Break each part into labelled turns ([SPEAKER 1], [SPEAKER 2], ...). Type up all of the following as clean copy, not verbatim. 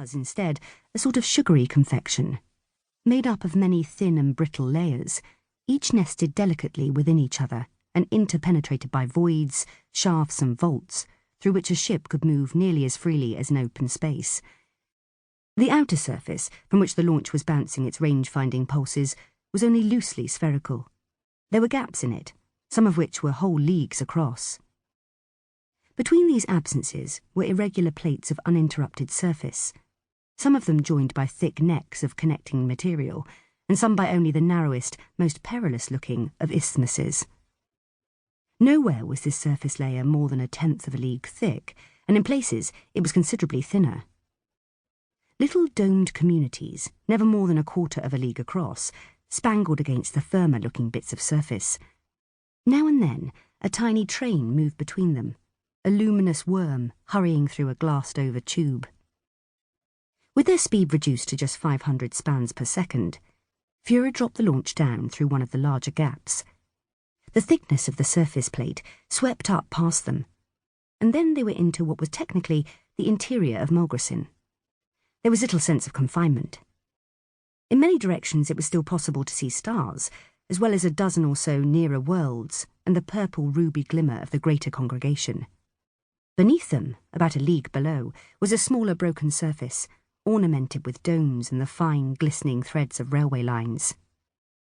[SPEAKER 1] was, instead, a sort of sugary confection, made up of many thin and brittle layers, each nested delicately within each other and interpenetrated by voids, shafts and vaults, through which a ship could move nearly as freely as in open space. The outer surface, from which the launch was bouncing its range-finding pulses, was only loosely spherical. There were gaps in it, some of which were whole leagues across. Between these absences were irregular plates of uninterrupted surface, some of them joined by thick necks of connecting material, and some by only the narrowest, most perilous-looking of isthmuses. Nowhere was this surface layer more than 1/10 of a league thick, and in places it was considerably thinner. Little domed communities, never more than 1/4 of a league across, spangled against the firmer-looking bits of surface. Now and then, a tiny train moved between them, a luminous worm hurrying through a glassed-over tube. With their speed reduced to just 500 spans per second, Fuhrer dropped the launch down through one of the larger gaps. The thickness of the surface plate swept up past them, and then they were into what was technically the interior of Mulgrison. There was little sense of confinement. In many directions it was still possible to see stars, as well as a dozen or so nearer worlds and the purple ruby glimmer of the greater congregation. Beneath them, about a league below, was a smaller broken surface, ornamented with domes and the fine, glistening threads of railway lines.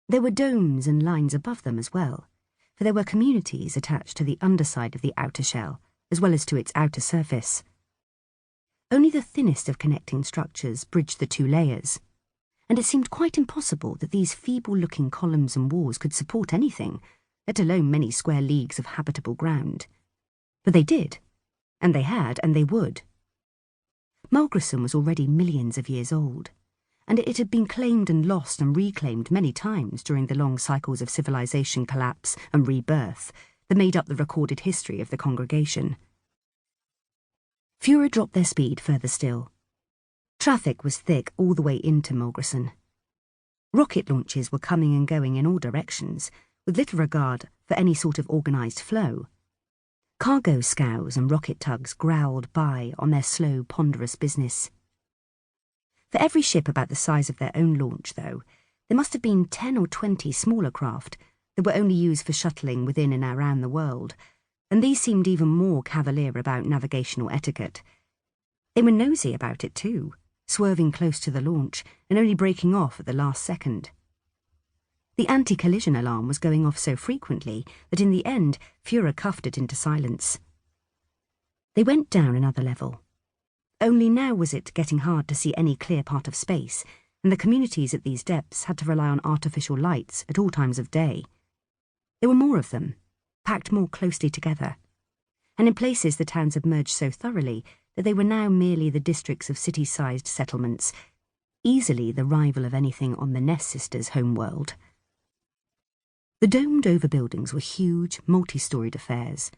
[SPEAKER 1] There were domes and lines above them as well, for there were communities attached to the underside of the outer shell, as well as to its outer surface. Only the thinnest of connecting structures bridged the two layers, and it seemed quite impossible that these feeble-looking columns and walls could support anything, let alone many square leagues of habitable ground. But they did, and they had, and they would. Mulgrison was already millions of years old, and it had been claimed and lost and reclaimed many times during the long cycles of civilization collapse and rebirth that made up the recorded history of the congregation. Fuhrer dropped their speed further still. Traffic was thick all the way into Mulgrison. Rocket launches were coming and going in all directions, with little regard for any sort of organised flow. Cargo scows and rocket tugs growled by on their slow, ponderous business. For every ship about the size of their own launch, though, there must have been 10 or 20 smaller craft that were only used for shuttling within and around the world, and these seemed even more cavalier about navigational etiquette. They were nosy about it too, swerving close to the launch and only breaking off at the last second. The anti-collision alarm was going off so frequently that in the end Fuhrer cuffed it into silence. They went down another level. Only now was it getting hard to see any clear part of space, and the communities at these depths had to rely on artificial lights at all times of day. There were more of them, packed more closely together, and in places the towns had merged so thoroughly that they were now merely the districts of city-sized settlements, easily the rival of anything on the Ness sisters' homeworld. The domed-over buildings were huge, multi-storied affairs,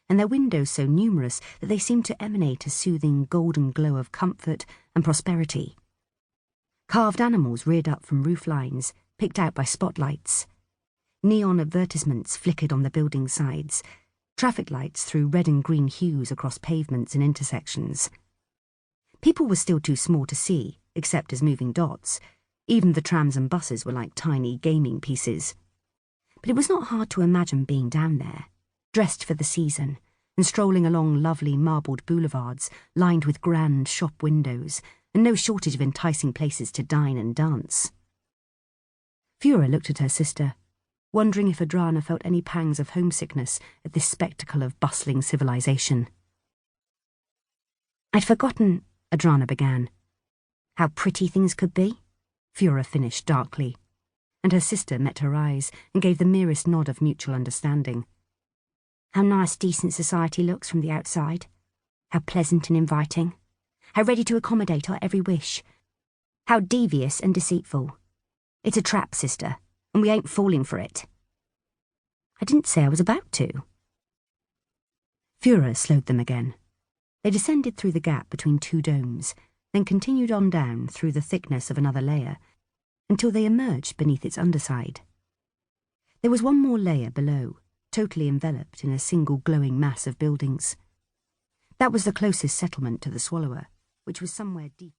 [SPEAKER 1] and their windows so numerous that they seemed to emanate a soothing golden glow of comfort and prosperity. Carved animals reared up from roof lines, picked out by spotlights. Neon advertisements flickered on the building sides. Traffic lights threw red and green hues across pavements and intersections. People were still too small to see, except as moving dots. Even the trams and buses were like tiny gaming pieces. But it was not hard to imagine being down there, dressed for the season, and strolling along lovely marbled boulevards lined with grand shop windows, and no shortage of enticing places to dine and dance. Fuhrer looked at her sister, wondering if Adrana felt any pangs of homesickness at this spectacle of bustling civilization. "I'd forgotten," Adrana began. "How pretty things could be," Fuhrer finished darkly, and her sister met her eyes and gave the merest nod of mutual understanding. "How nice decent society looks from the outside. How pleasant and inviting. How ready to accommodate our every wish. How devious and deceitful. It's a trap, sister, and we ain't falling for it." "I didn't say I was about to." Fuhrer slowed them again. They descended through the gap between two domes, then continued on down through the thickness of another layer, until they emerged beneath its underside. There was one more layer below, totally enveloped in a single glowing mass of buildings. That was the closest settlement to the Swallower, which was somewhere deep.